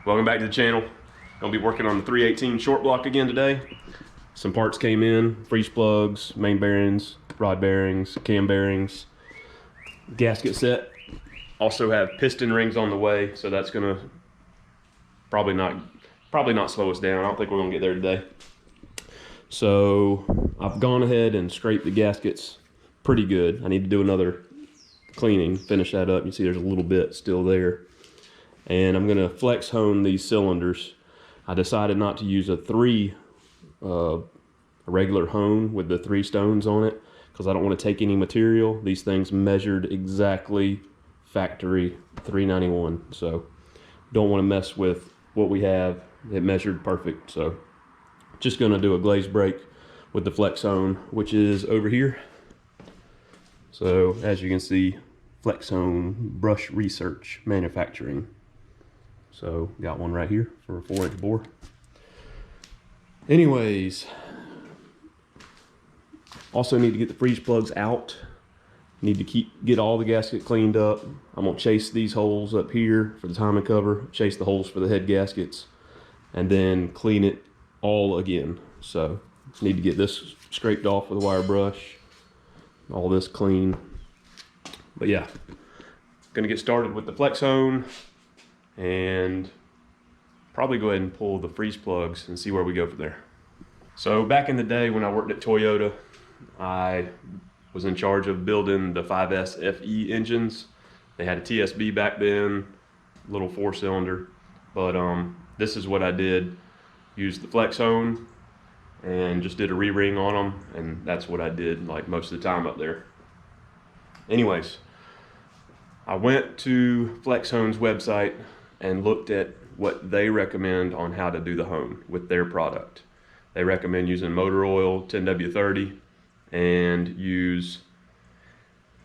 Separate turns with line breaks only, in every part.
Welcome back to the channel. Gonna be working on the 318 short block again today. Some parts came in, freeze plugs, main bearings, rod bearings, cam bearings, gasket set. Also have piston rings on the way, so that's gonna probably not slow us down. I don't think we're gonna get there today. So I've gone ahead and scraped the gaskets pretty good. I need to do another cleaning, finish that up. You see there's a little bit still there. And I'm gonna flex hone these cylinders. I decided not to use a regular hone with the 3 stones on it because I don't want to take any material. These things measured exactly factory 391, so don't want to mess with what we have. It measured perfect, so just gonna do a glaze break with the flex hone, which is over here. So as you can see, flex hone brush research manufacturing. So got one right here for a 4-inch bore. Anyways, also need to get the freeze plugs out. Need to get all the gasket cleaned up. I'm gonna chase these holes up here for the timing cover, chase the holes for the head gaskets, and then clean it all again. So need to get this scraped off with a wire brush, all this clean. But yeah, gonna get started with the flex hone and probably go ahead and pull the freeze plugs and see where we go from there. So back in the day when I worked at Toyota, I was in charge of building the 5S FE engines. They had a TSB back then, little 4-cylinder, but this is what I did. Used the flex hone and just did a re-ring on them, and that's what I did like most of the time up there. Anyways, I went to Flex Hone's website and looked at what they recommend on how to do the hone with their product. They recommend using motor oil 10W30 and use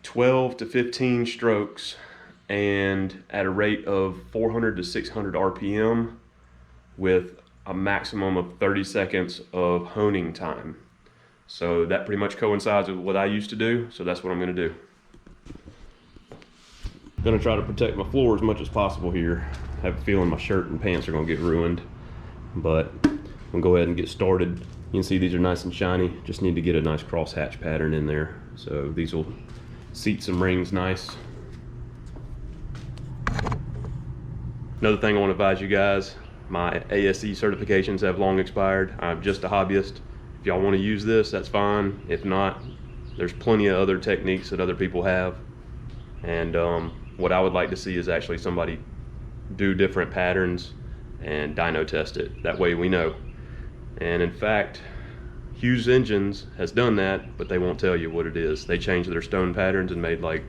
12 to 15 strokes and at a rate of 400 to 600 RPM with a maximum of 30 seconds of honing time. So that pretty much coincides with what I used to do, so that's what I'm gonna do. Gonna try to protect my floor as much as possible here. I have a feeling my shirt and pants are gonna get ruined, but I'm gonna go ahead and get started. You can see these are nice and shiny. Just need to get a nice cross hatch pattern in there. So these will seat some rings nice. Another thing I want to advise you guys, my ASE certifications have long expired. I'm just a hobbyist. If y'all want to use this, that's fine. If not, there's plenty of other techniques that other people have. And what I would like to see is actually somebody do different patterns and dyno test it. That way we know. And in fact, Hughes Engines has done that, but they won't tell you what it is. They changed their stone patterns and made like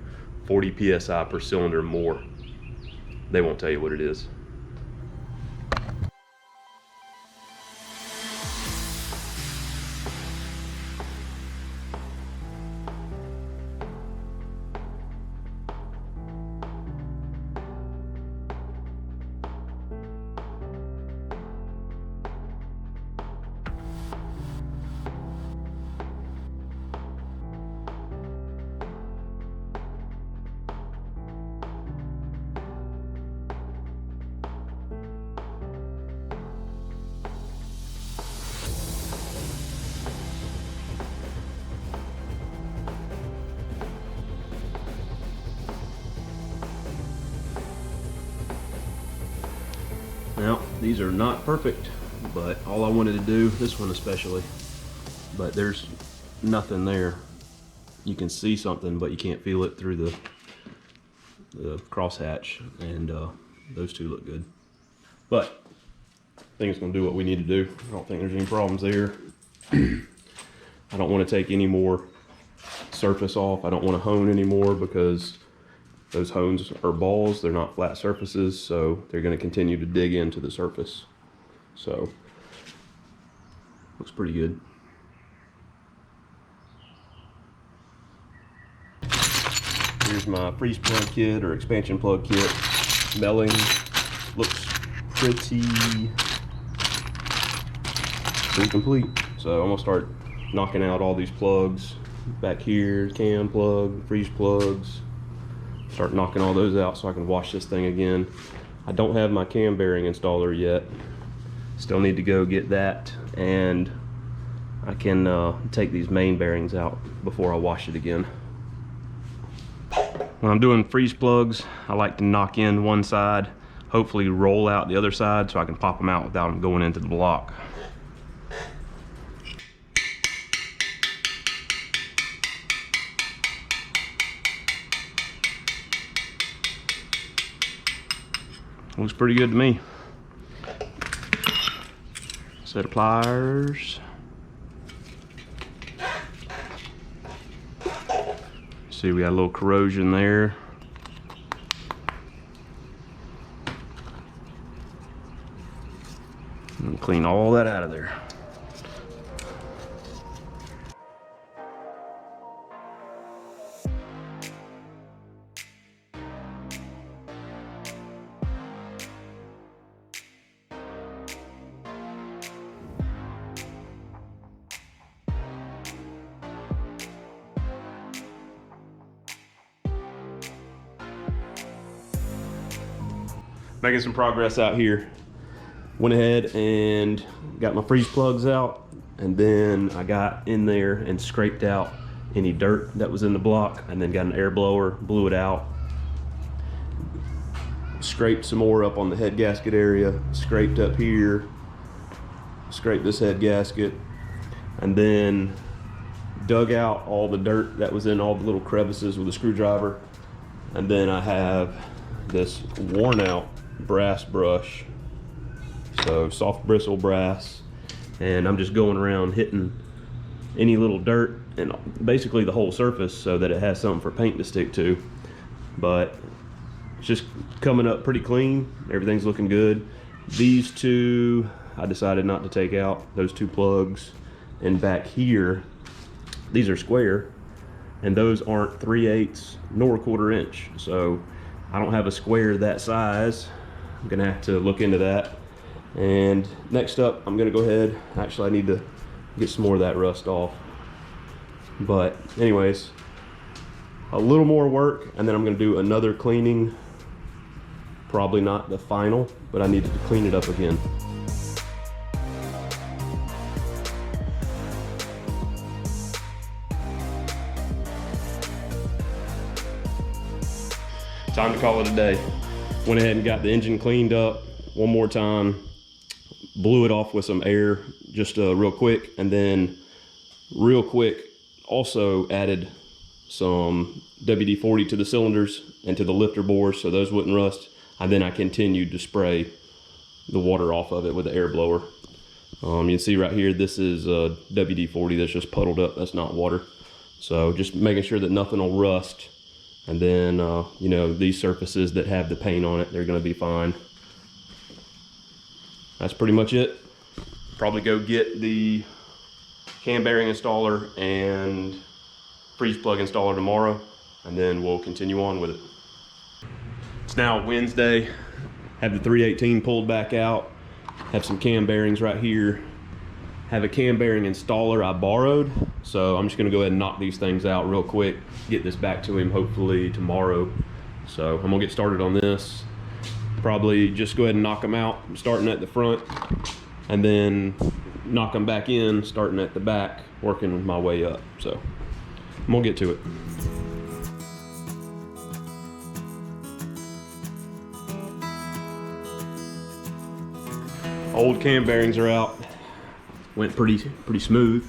40 PSI per cylinder more. They won't tell you what it is. Now, these are not perfect, but all I wanted to do, this one especially, but there's nothing there. You can see something, but you can't feel it through the crosshatch, and those two look good. But I think it's gonna do what we need to do. I don't think there's any problems there. I don't want to take any more surface off. I don't want to hone anymore because those hones are balls, they're not flat surfaces, so they're going to continue to dig into the surface. So, looks pretty good. Here's my freeze plug kit or expansion plug kit. Melling looks pretty complete. So I'm gonna start knocking out all these plugs back here, cam plug, freeze plugs. Start knocking all those out so I can wash this thing again. I don't have my cam bearing installer yet. Still need to go get that, and I can take these main bearings out before I wash it again. When I'm doing freeze plugs, I like to knock in one side, hopefully roll out the other side so I can pop them out without them going into the block. Looks pretty good to me. Set of pliers. See, we got a little corrosion there. And clean all that out of there. Making some progress out here. Went ahead and got my freeze plugs out, and then I got in there and scraped out any dirt that was in the block, and then got an air blower, blew it out, scraped some more up on the head gasket area, scraped up here, scraped this head gasket, and then dug out all the dirt that was in all the little crevices with a screwdriver. And then I have this worn out brass brush, so soft bristle brass, and I'm just going around hitting any little dirt and basically the whole surface so that it has something for paint to stick to. But it's just coming up pretty clean. Everything's looking good. These two I decided not to take out, those two plugs, and back here these are square and those aren't 3/8 nor 1/4 inch, so I don't have a square that size. I'm gonna have to look into that. And next up, I'm gonna go ahead, actually I need to get some more of that rust off. But anyways, a little more work, and then I'm gonna do another cleaning. Probably not the final, but I needed to clean it up again. Time to call it a day. Went ahead and got the engine cleaned up one more time, blew it off with some air just real quick, and then real quick also added some WD-40 to the cylinders and to the lifter bores so those wouldn't rust, and then I continued to spray the water off of it with the air blower. You can see right here, this is WD-40 that's just puddled up, that's not water. So just making sure that nothing will rust. And then, you know, these surfaces that have the paint on it, they're gonna be fine. That's pretty much it. Probably go get the cam bearing installer and freeze plug installer tomorrow, and then we'll continue on with it. It's now Wednesday. Have the 318 pulled back out. Have some cam bearings right here. Have a cam bearing installer I borrowed, so I'm just gonna go ahead and knock these things out real quick, get this back to him hopefully tomorrow. So I'm gonna get started on this. Probably just go ahead and knock them out, starting at the front, and then knock them back in, starting at the back, working my way up. So I'm gonna get to it. Old cam bearings are out. Went pretty smooth,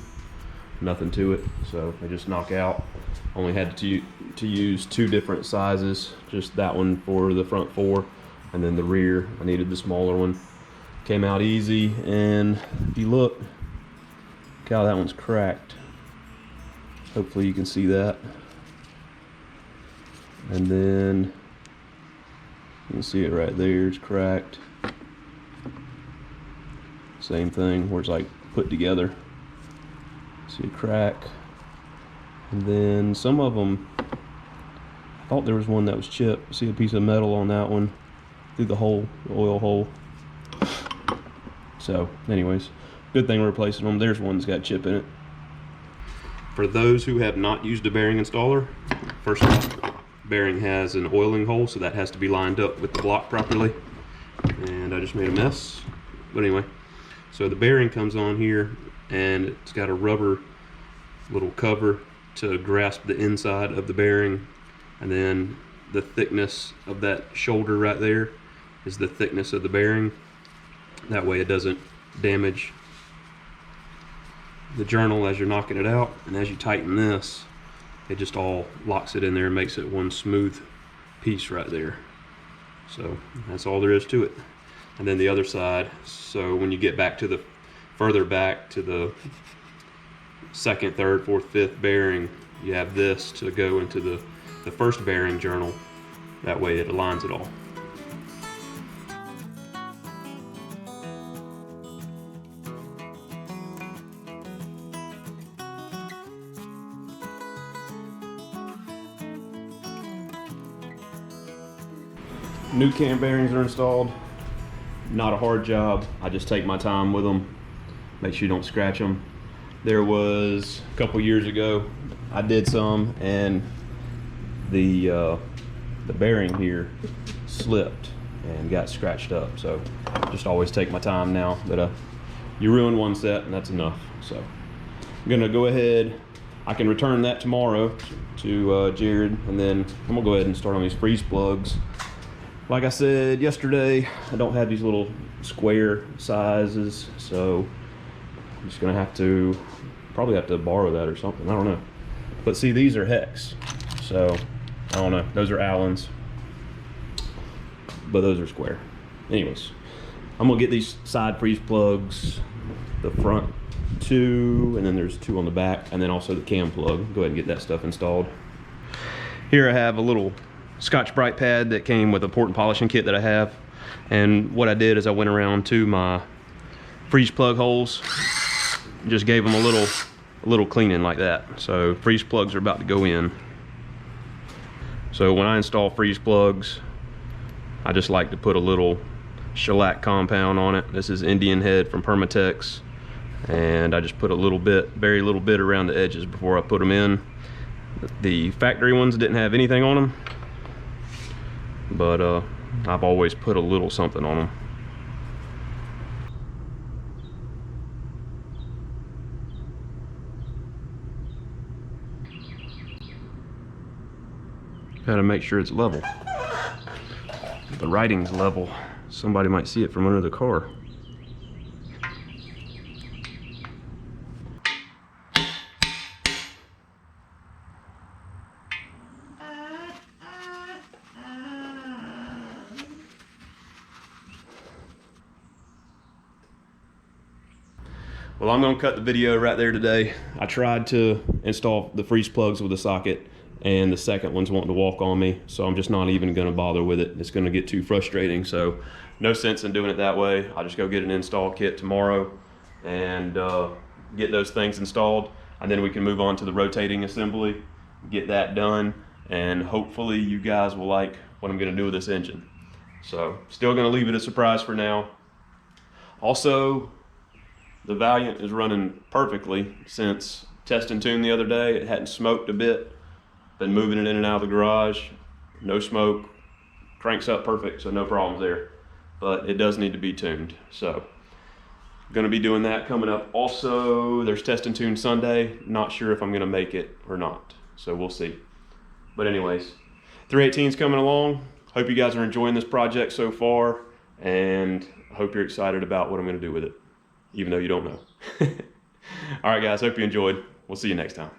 nothing to it, so they just knock out. Only had to use two different sizes, just that one for the front four, and then the rear I needed the smaller one. Came out easy, and if you look how that one's cracked, hopefully you can see that. And then you can see it right there, it's cracked. Same thing where it's like put together. See a crack. And then some of them, I thought there was one that was chipped. See a piece of metal on that one through the hole, the oil hole. So anyways, good thing we're replacing them. There's one that's got chip in it. For those who have not used a bearing installer, first off, bearing has an oiling hole, so that has to be lined up with the block properly. and I just made a mess. But anyway, so the bearing comes on here, and it's got a rubber little cover to grasp the inside of the bearing, and then the thickness of that shoulder right there is the thickness of the bearing. That way it doesn't damage the journal as you're knocking it out, and as you tighten this, it just all locks it in there and makes it one smooth piece right there. So that's all there is to it. And then the other side, so when you get back to the further back to the second, third, fourth, fifth bearing, you have this to go into the first bearing journal. That way it aligns it all. New cam bearings are installed. Not a hard job. I just take my time with them, make sure you don't scratch them. There was a couple years ago, I did some, and the bearing here slipped and got scratched up. So just always take my time now. That you ruin one set and that's enough. So I'm gonna go ahead. I can return that tomorrow to Jared, and then I'm gonna go ahead and start on these freeze plugs. Like I said yesterday, I don't have these little square sizes, so I'm just gonna probably have to borrow that or something, I don't know. But see, these are hex, so I don't know, those are Allens, but those are square. Anyways, I'm gonna get these side freeze plugs, the front 2, and then there's 2 on the back, and then also the cam plug. Go ahead and get that stuff installed. Here I have a little Scotch-Brite pad that came with a port and polishing kit that I have, and what I did is I went around to my freeze plug holes, just gave them a little cleaning like that. So freeze plugs are about to go in. So when I install freeze plugs, I just like to put a little shellac compound on it. This is Indian Head from Permatex, and I just put a little bit, very little bit around the edges before I put them in. The factory ones didn't have anything on them, but I've always put a little something on them. Gotta make sure it's level. The writing's level. Somebody might see it from under the car. Well, I'm gonna cut the video right there today. I tried to install the freeze plugs with a socket, and the second one's wanting to walk on me, so I'm just not even gonna bother with it. It's gonna get too frustrating, so no sense in doing it that way. I'll just go get an install kit tomorrow and get those things installed, and then we can move on to the rotating assembly, get that done, and hopefully you guys will like what I'm gonna do with this engine. So still gonna leave it a surprise for now. Also, the Valiant is running perfectly since test and tune the other day. It hadn't smoked a bit. Been moving it in and out of the garage, no smoke, cranks up perfect, so no problems there. But it does need to be tuned, so gonna be doing that coming up. Also, there's test and tune Sunday. Not sure if I'm gonna make it or not, so we'll see. But anyways, 318's coming along. Hope you guys are enjoying this project so far, and I hope you're excited about what I'm gonna do with it, even though you don't know. All right, guys, hope you enjoyed. We'll see you next time.